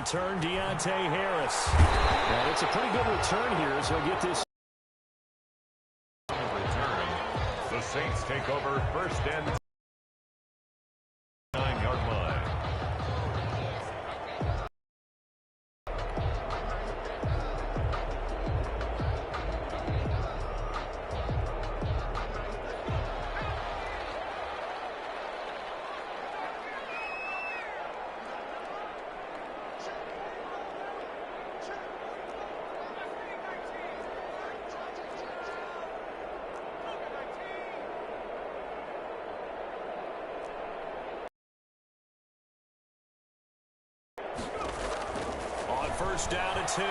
return, Deontay Harris. And it's a pretty good return here as he'll get this. Return. The Saints take over first and 9-yard line. First down, it's Hill.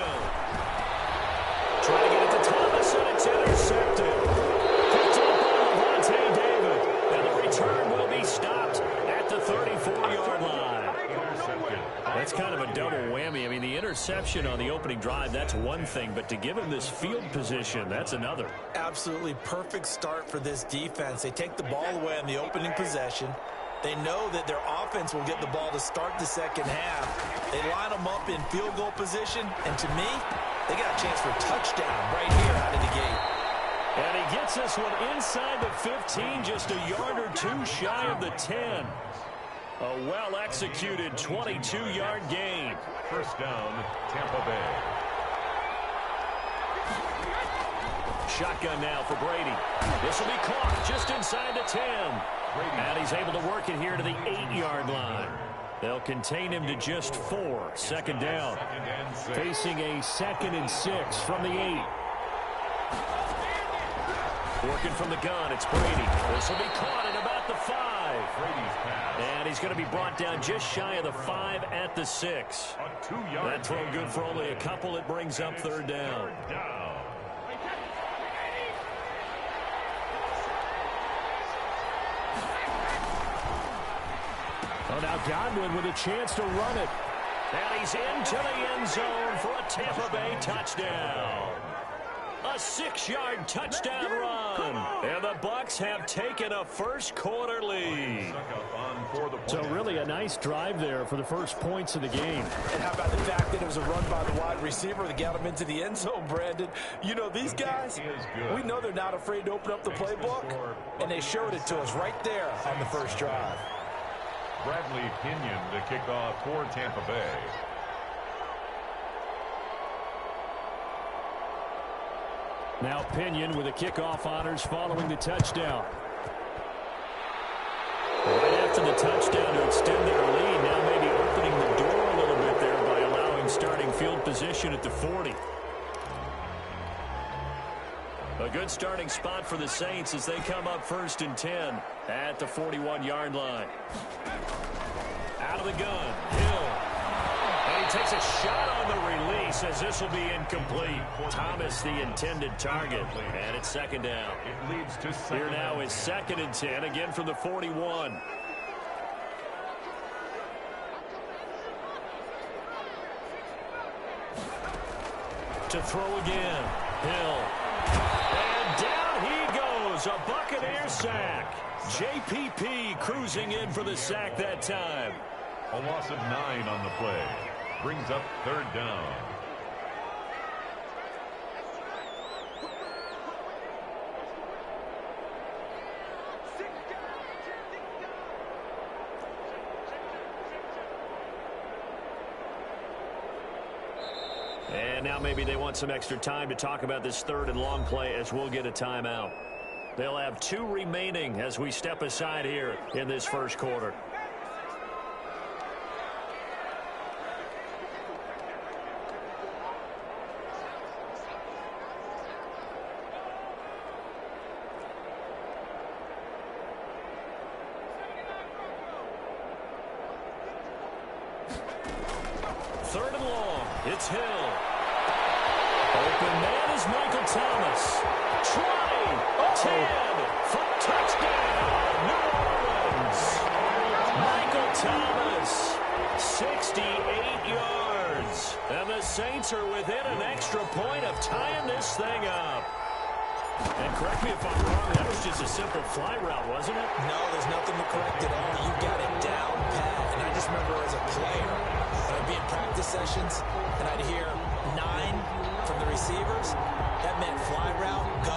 Trying to get it to Thomas, and it's intercepted. Picked up by Levante David. And the return will be stopped at the 34-yard line. Intercepted. That's kind of a double whammy. I mean, the interception on the opening drive, that's one thing. But to give him this field position, that's another. Absolutely perfect start for this defense. They take the ball away on the opening possession. They know that their offense will get the ball to start the second half. They line them up in field goal position, and to me, they got a chance for a touchdown right here out of the gate. And he gets this one inside the 15, just a yard or two shy of the 10. A well-executed 22-yard gain. First down, Tampa Bay. Shotgun now for Brady. This will be caught just inside the 10. And he's able to work it here to the 8-yard line. They'll contain him to just 4. Second down. Facing a 2nd and 6 from the 8. Working from the gun, it's Brady. This will be caught at about the 5. Brady's pass. And he's going to be brought down just shy of the 5 at the 6. A 2-yard That throw good for only a couple. It brings up third down. Oh, now Godwin with a chance to run it. And he's into the end zone for a Tampa Bay touchdown. A 6-yard touchdown run. And the Bucs have taken a first-quarter lead. So really a nice drive there for the first points of the game. And how about the fact that it was a run by the wide receiver that got him into the end zone, Brandon? You know, these guys, we know they're not afraid to open up the playbook, and they showed it to us right there on the first drive. Bradley Pinion to kick off for Tampa Bay. Now Pinion with the kickoff honors following the touchdown. Right after the touchdown to extend their lead, now maybe opening the door a little bit there by allowing starting field position at the 40. A good starting spot for the Saints as they come up 1st and 10 at the 41-yard line. Out of the gun, Hill. And he takes a shot on the release as this will be incomplete. Thomas the intended target, and it's second down. It leads to second. Here now is 2nd and 10, again from the 41. To throw again, Hill. And down he goes, a Buccaneer sack. JPP cruising in for the sack that time. A loss of 9 on the play. Brings up third down. And now maybe they want some extra time to talk about this 3rd and long play as we'll get a timeout. They'll have 2 remaining as we step aside here in this first quarter. Third and long. It's Hill. Open man is Michael Thomas. 20, 10, for touchdown, New Orleans. Michael Thomas, 68 yards. And the Saints are within an extra point of tying this thing up. And correct me if I'm wrong, that was just a simple fly route, wasn't it? No, there's nothing to correct at all. You got it down pat. And I just remember as a player, I'd be in practice sessions, and I'd hear 9 from the receivers. That meant fly route, go,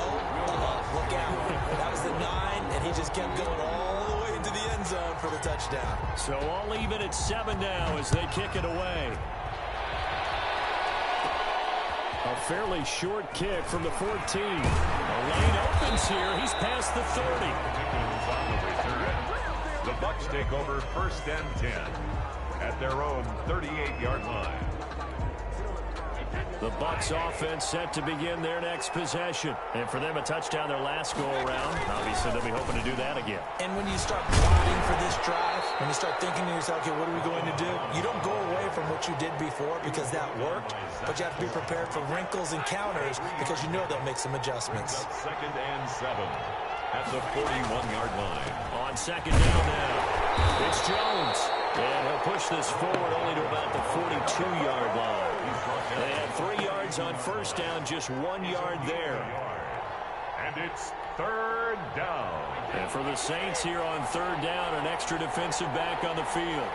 look out. That was the 9, and he just kept going all the way into the end zone for the touchdown. So all even at 7 now as they kick it away. A fairly short kick from the 14. The lane opens here. He's past the 30. The Bucs take over 1st and 10 at their own 38-yard line. The Bucs offense set to begin their next possession. And for them, a touchdown their last go-around. Obviously, they'll be hoping to do that again. And when you start plotting for this drive, when you start thinking to yourself, okay, what are we going to do? You don't go away from what you did before because that worked, but you have to be prepared for wrinkles and counters because you know they'll make some adjustments. 2nd and 7 at the 41-yard line. On 2nd down now, it's Jones. And he'll push this forward only to about the 42-yard line. They had 3 yards on 1st down, just 1 yard there. And it's 3rd down. And for the Saints here on 3rd down, an extra defensive back on the field.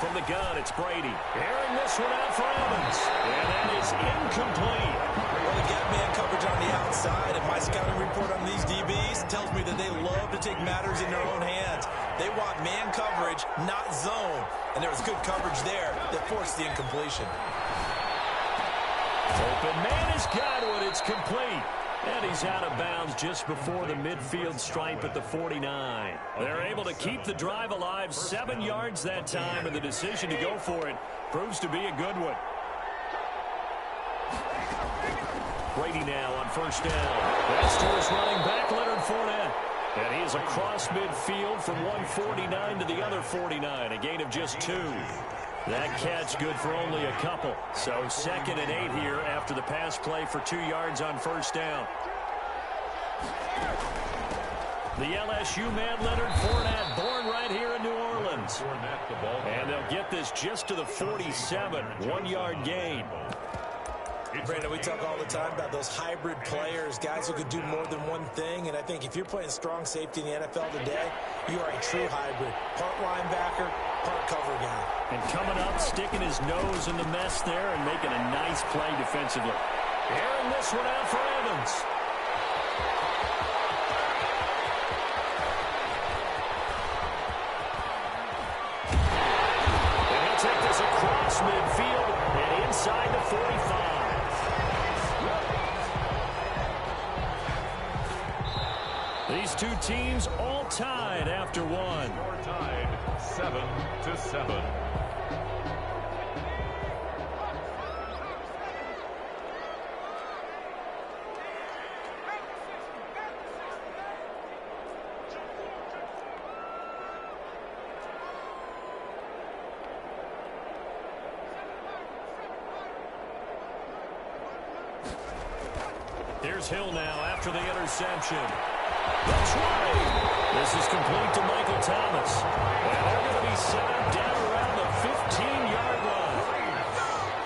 From the gun, it's Brady. Airing this one out for Evans. And that is incomplete. Well, they get man coverage on the outside, and my scouting report on these DBs tells me that they love to take matters in their own hands. They want man coverage, not zone. And there was good coverage there that forced the incompletion. Open man is Godwin. It's complete. And he's out of bounds just before the midfield stripe at the 49. They're able to keep the drive alive 7 yards that time, and the decision to go for it proves to be a good one. Brady now on 1st down. That's to his running back, Leonard Fournette. And he is across midfield from 149 to the other 49, a gain of just 2. That catch good for only a couple. So 2nd and 8 here after the pass play for 2 yards on 1st down. The LSU man, Leonard Fournette, born right here in New Orleans. And they'll get this just to the 47, 1 yard gain. Brandon, we talk all the time about those hybrid players, guys who could do more than one thing. And I think if you're playing strong safety in the NFL today, you are a true hybrid. Part linebacker, part cover guy. And coming up, sticking his nose in the mess there and making a nice play defensively. Airing this one out for Evans. And he'll take this across midfield and inside the 45. These two teams all tied after one. You're tied 7-7. Here's Hill now after the interception. The try. This is complete to Michael Thomas. And they're going to be set up down around the 15-yard line.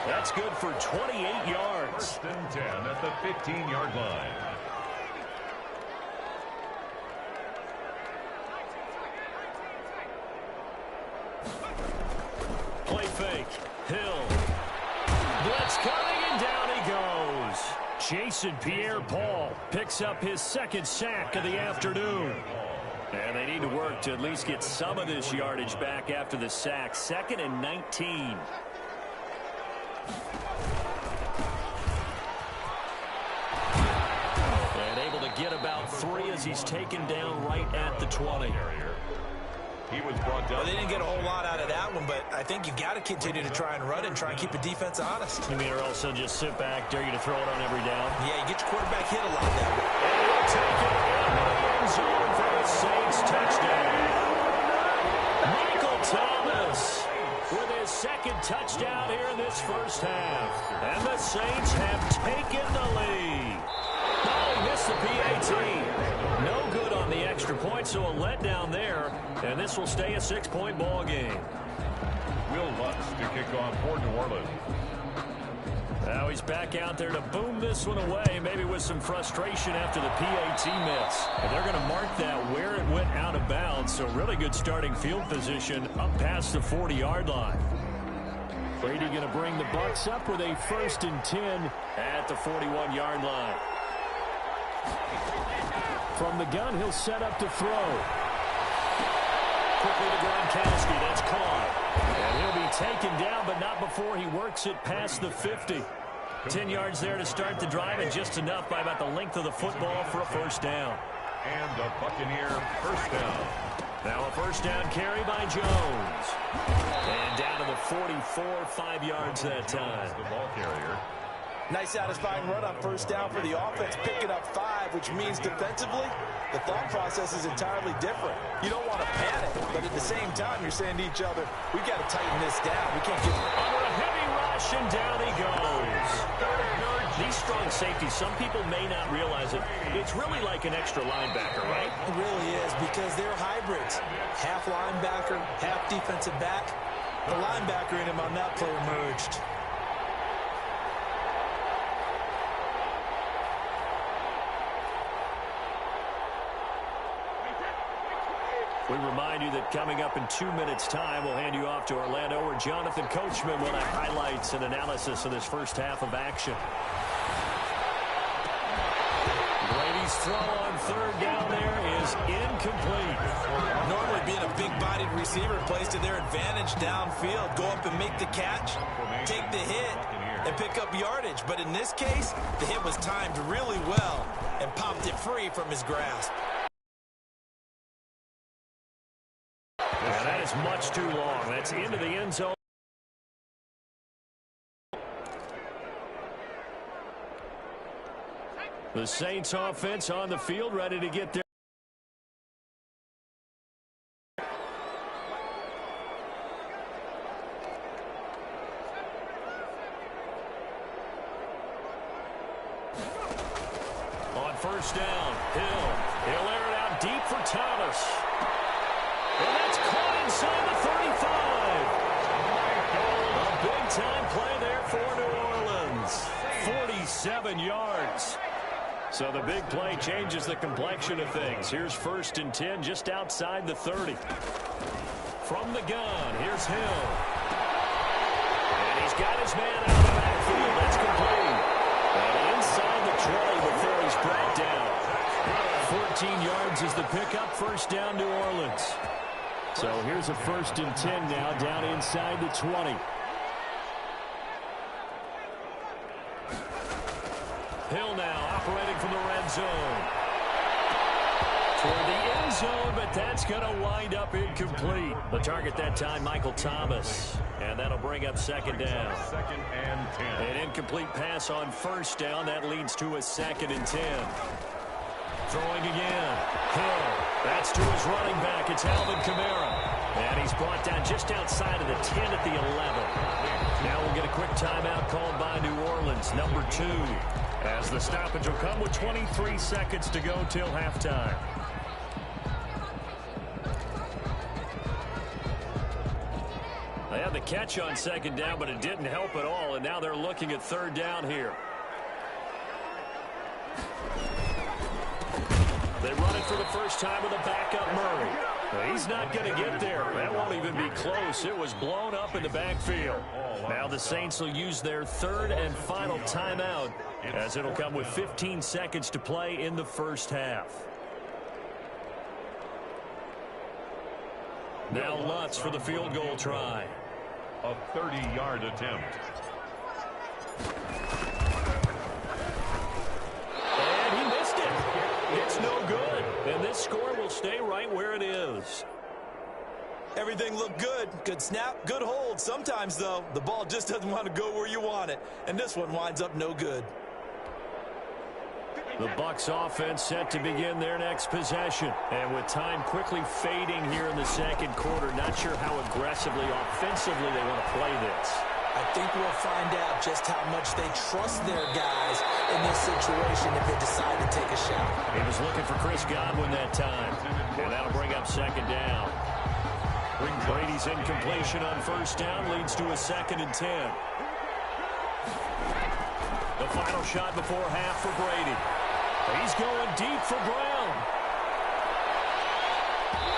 That's good for 28 yards. 1st and 10 at the 15-yard line. Play fake. Hill. Blitz coming, and down he goes. Jason Pierre-Paul picks up his 2nd sack of the afternoon. And they need to work to at least get some of this yardage back after the sack. 2nd and 19. And able to get about 3 as he's taken down right at the 20. He was brought down. Well, they didn't get a whole lot out of that one, but I think you got to continue to try and run and try and keep the defense honest. You mean, or also just sit back, dare you to throw it on every down? Yeah, you get your quarterback hit a lot that way. And he'll take it in the end zone for the Saints touchdown. Michael Thomas with his 2nd touchdown here in this 1st half. And the Saints have taken the lead. Oh, he missed the PAT. No good on the extra point, so a letdown there. And this will stay a 6-point ball game. Will Lutz to kick off for New Orleans. he's back out there to boom this one away, maybe with some frustration after the PAT miss. And they're going to mark that where it went out of bounds, so really good starting field position up past the 40-yard line. Brady going to bring the Bucs up with a 1st and 10 at the 41-yard line. From the gun, he'll set up to throw. Quickly to Gronkowski. That's caught. And he'll be taken down, but not before he works it past the 50. 10 yards there to start the drive, and just enough by about the length of the football for a 1st down. And a Buccaneer 1st down. Now a 1st down carry by Jones. And down to the 44, 5 yards that time. The ball carrier. Nice satisfying run on 1st down for the offense, picking up 5, which means defensively, the thought process is entirely different. You don't want to panic, but at the same time, you're saying to each other, we've got to tighten this down. We can't get under a heavy rush, and down he goes. These strong safeties, some people may not realize it. It's really like an extra linebacker, right? It really is, because they're hybrids. Half linebacker, half defensive back. The linebacker in him on that play emerged. We remind you that coming up in 2 minutes' time, we'll hand you off to Orlando, where Jonathan Coachman will have highlights and analysis of this first half of action. Brady's throw on 3rd down there is incomplete. Normally being a big-bodied receiver plays to their advantage downfield. Go up and make the catch, take the hit, and pick up yardage. But in this case, the hit was timed really well and popped it free from his grasp. And that is much too long. That's into the end zone. The Saints offense on the field, ready to get there. On 1st down, He'll air it out deep for Thomas. And that's caught inside the 35. A big-time play there for New Orleans. 47 yards. So the big play changes the complexion of things. Here's 1st and 10 just outside the 30. From the gun, here's Hill. And he's got his man out of the backfield. That's complete. And inside the 20 before he's brought down. 14 yards is the pickup. 1st down, New Orleans. So here's a 1st and 10 now, down inside the 20. Hill now operating from the red zone. Toward the end zone, but that's going to wind up incomplete. The target that time, Michael Thomas. And that'll bring up 2nd down. 2nd and 10. An incomplete pass on 1st down. That leads to a 2nd and 10. Throwing again. Hill. That's to his running back. It's Alvin Kamara. And he's brought down just outside of the 10 at the 11. Now we'll get a quick timeout called by New Orleans, number 2. As the stoppage will come with 23 seconds to go till halftime. They had the catch on 2nd down, but it didn't help at all. And now they're looking at 3rd down here. They run it for the first time with a backup Murray. Well, he's not going to get there. That won't even be close. It was blown up in the backfield. Now the Saints will use their 3rd and final timeout, as it'll come with 15 seconds to play in the first half. Now Lutz for the field goal try. A 30-yard attempt. And he missed it. It's no good. And this score will stay right where it is. Everything looked good. Good snap, good hold. Sometimes, though, the ball just doesn't want to go where you want it. And this one winds up no good. The Bucs offense set to begin their next possession. And with time quickly fading here in the 2nd quarter, not sure how aggressively, offensively they want to play this. I think we'll find out just how much they trust their guys in this situation if they decide to take a shot. He was looking for Chris Godwin that time. And that'll bring up 2nd down. Brady's incompletion on 1st down leads to a 2nd and 10. The final shot before half for Brady. He's going deep for Brown.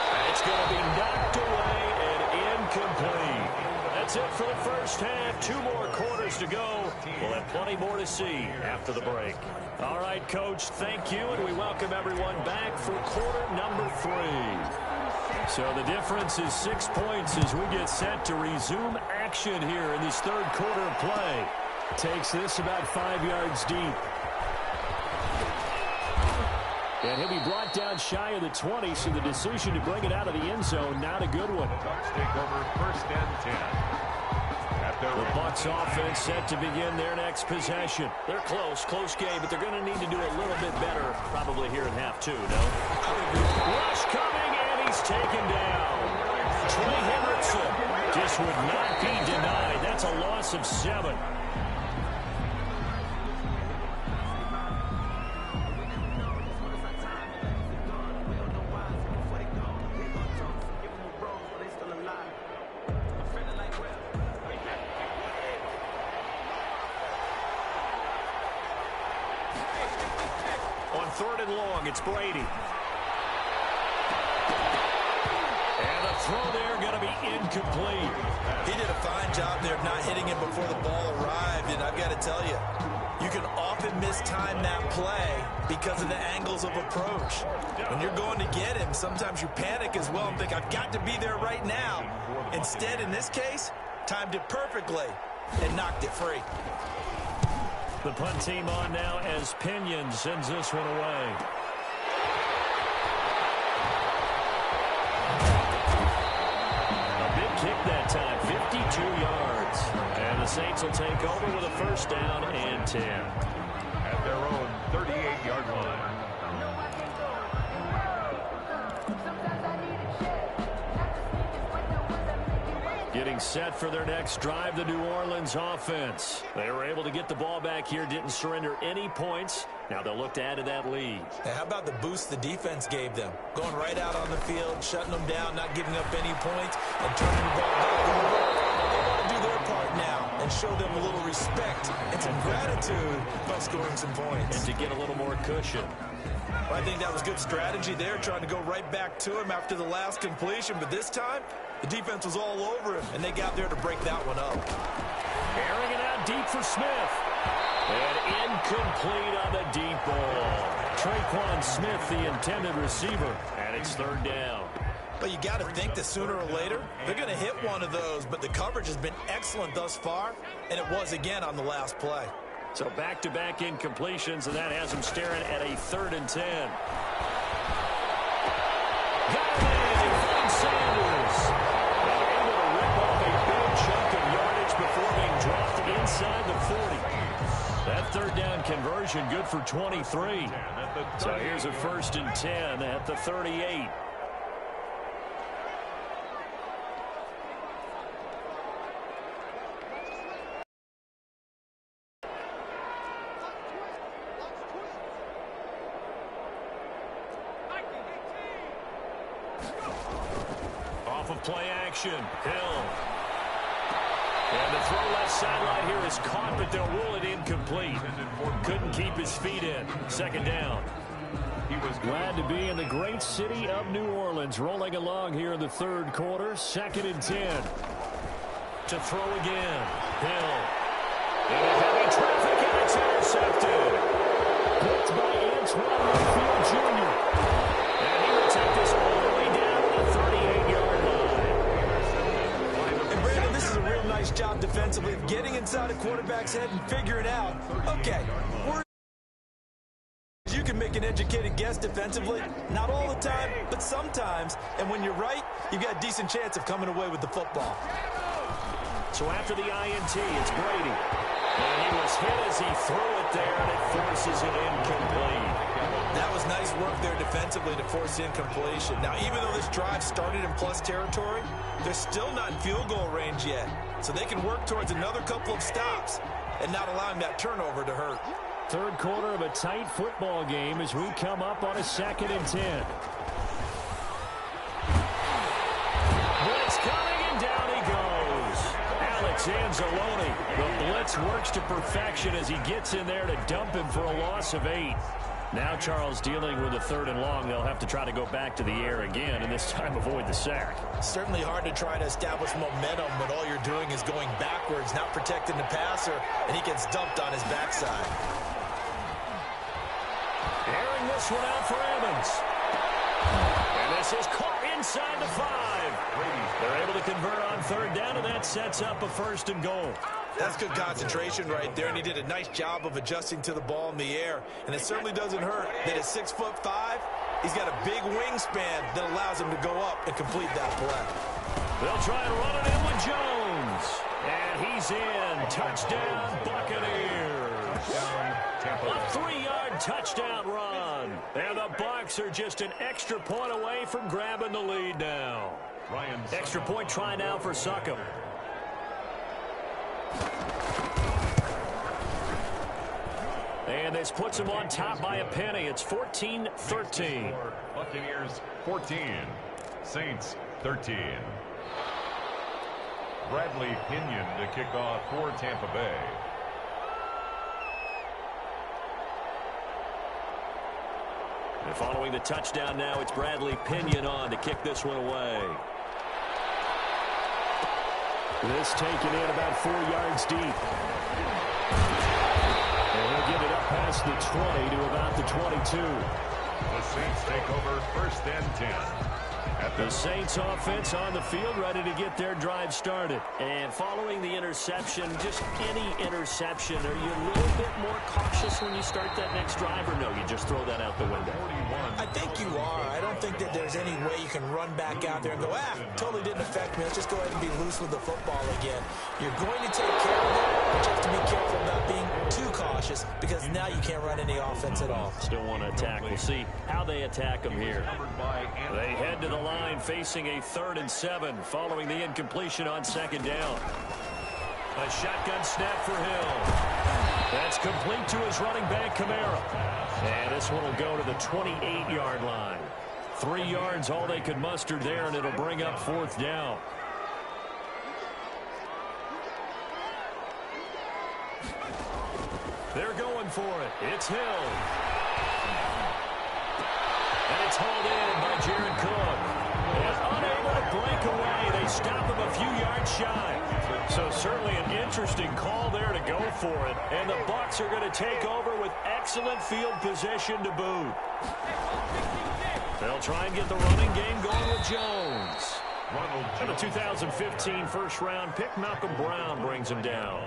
And it's going to be knocked away and incomplete. That's it for the first half. 2 more quarters to go. We'll have plenty more to see after the break. All right, Coach, thank you, and we welcome everyone back for quarter number 3. So the difference is 6 points as we get set to resume action here in this third quarter of play. Takes this about 5 yards deep. And he'll be brought down shy of the 20, so the decision to bring it out of the end zone, not a good one. Bucs take over first and 10. The Bucs offense set to begin their next possession. They're close game, but they're going to need to do a little bit better probably here in half 2, no? Rush coming, and he's taken down. Trey Hendrickson just would not be denied. That's a loss of 7. Third and long, it's Brady. And the throw there going to be incomplete. He did a fine job there of not hitting him before the ball arrived, and I've got to tell you, you can often mistime that play because of the angles of approach. When you're going to get him, sometimes you panic as well and think, I've got to be there right now. Instead, in this case, timed it perfectly and knocked it free. The punt team on now as Pinion sends this one away. A big kick that time, 52 yards. And the Saints will take over with a first down and 10. At their own 38-yard line. Getting set for their next drive, the New Orleans offense. They were able to get the ball back here, didn't surrender any points. Now they'll look to add to that lead. Now, how about the boost the defense gave them? Going right out on the field, shutting them down, not giving up any points, and turning the ball back over. They want to do their part now and show them a little respect and some gratitude by scoring some points. And to get a little more cushion. Well, I think that was good strategy there, trying to go right back to him after the last completion. But this time, the defense was all over him, and they got there to break that one up. Airing it out deep for Smith. And incomplete on the deep ball. Traquan Smith, the intended receiver, and it's third down. But you got to think that sooner or later, they're going to hit one of those. But the coverage has been excellent thus far, and it was again on the last play. So back-to-back incompletions, and that has them staring at a 3rd and 10. Sanders. Able to rip off a big chunk of yardage before being dropped inside the 40. That 3rd down conversion good for 23. So here's a 1st and 10 at the 38. Play action. Hill. And the throw left sideline here is caught, but they'll rule it incomplete. Couldn't keep his feet in. 2nd down. He was glad to be in the great city of New Orleans, rolling along here in the 3rd quarter. 2nd and 10. To throw again. Hill. In a heavy traffic, and it's intercepted. Picked by Antoine Winfield Jr. And he will take this all the way down to the 38-yard line. Nice job defensively of getting inside a quarterback's head and figuring out, okay, you can make an educated guess defensively. Not all the time, but sometimes. And when you're right, you've got a decent chance of coming away with the football. So after the INT, it's Brady. And he was hit as he threw it there, and it forces it incomplete. That was nice work there defensively to force incompletion. Now, even though this drive started in plus territory, they're still not in field goal range yet. So they can work towards another couple of stops and not allowing that turnover to hurt. 3rd quarter of a tight football game as we come up on a 2nd and 10. Blitz coming, and down he goes. Alex It's Anzalone. The blitz works to perfection as he gets in there to dump him for a loss of 8. Now Charles dealing with a 3rd and long. They'll have to try to go back to the air again, and this time avoid the sack. Certainly hard to try to establish momentum when all you're doing is going backwards, not protecting the passer, and he gets dumped on his backside. Airing this one out for Evans. And this is caught inside the 5. They're able to convert on 3rd down, and that sets up a 1st and goal. That's good concentration right there, and he did a nice job of adjusting to the ball in the air. And it certainly doesn't hurt that at 6'5", he's got a big wingspan that allows him to go up and complete that play. They'll try and run it in with Jones. And he's in. Touchdown, Buccaneers. A 3-yard touchdown run. And the Bucs are just an extra point away from grabbing the lead now. Extra point try now for Succop. And this puts him on top by a penny. It's 14-13. Buccaneers 14, Saints 13. Bradley Pinion to kick off for Tampa Bay. And following the touchdown now, it's Bradley Pinion on to kick this one away. This taken in about 4 yards deep. And he'll get it up past the 20 to about the 22. The Saints take over 1st and 10. The Saints offense on the field, ready to get their drive started. And following the interception, just any interception, are you a little bit more cautious when you start that next drive, or no, you just throw that out the window? I think you are. I don't think that there's any way you can run back out there and go, totally didn't affect me. Let's just go ahead and be loose with the football again. You're going to take care of it, but you have to be careful about being too cautious because now you can't run any offense at all. Still want to attack. We'll see how they attack them here. They head to the line facing a 3rd and 7 following the incompletion on 2nd down. A shotgun snap for Hill. That's complete to his running back, Kamara. And this one will go to the 28-yard line. 3 yards, all they could muster there, and it'll bring up 4th down. They're going for it. It's Hill. And it's hauled in by Jared Cook. And unable to break away. They stop him a few yards shy. So certainly an interesting call there to go for it. And the Bucs are going to take over with excellent field position to boot. They'll try and get the running game going with Jones. And the 2015 first-round pick, Malcolm Brown, brings him down.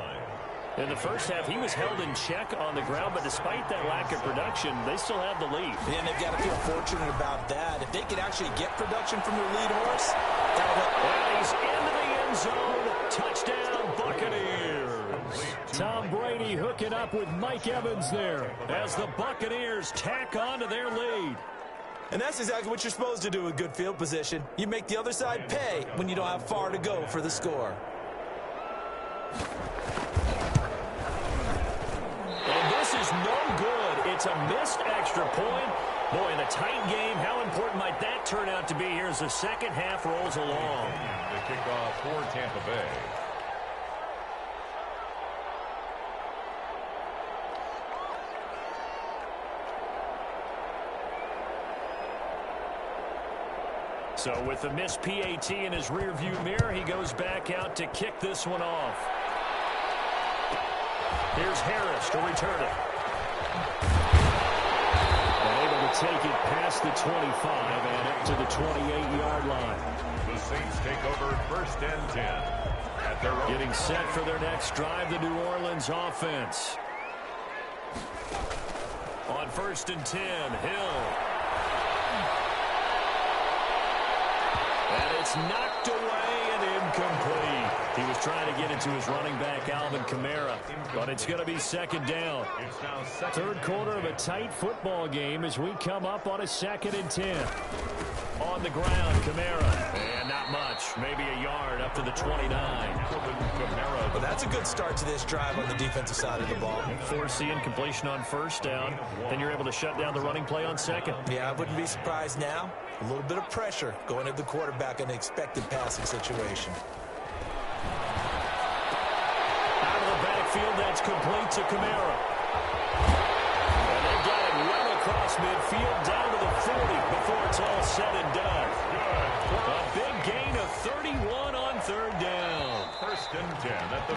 In the first half, he was held in check on the ground, but despite that lack of production, they still have the lead. Yeah, and they've got to feel fortunate about that. If they could actually get production from their lead horse, that would help. And he's into the end zone. Touchdown, Buccaneers. Tom Brady hooking up with Mike Evans there as the Buccaneers tack on to their lead. And that's exactly what you're supposed to do with good field position. You make the other side pay when you don't have far to go for the score. And this is no good. It's a missed extra point. Boy, in a tight game, how important might that turn out to be here as the second half rolls along? The kickoff for Tampa Bay. So with the missed PAT in his rearview mirror, he goes back out to kick this one off. Here's Harris to return it. And able to take it past the 25 and up to the 28-yard line. The Saints take over 1st and 10 at their own. Getting set for their next drive, the New Orleans offense. On 1st and 10, Hill. And it's knocked away and incomplete. He was trying to get it to his running back, Alvin Kamara, but it's going to be 2nd down. Third quarter of a tight football game as we come up on a 2nd and 10. On the ground, Kamara. And not much, maybe a yard up to the 29. Well, that's a good start to this drive on the defensive side of the ball. Forcing completion on 1st down, then you're able to shut down the running play on 2nd. Yeah, I wouldn't be surprised now. A little bit of pressure going at the quarterback in an expected passing situation. midfield. That's complete to Kamara. And they got it well across midfield down to the 40 before it's all said and done. Good. A big gain of 31 on third down. First and 10 at the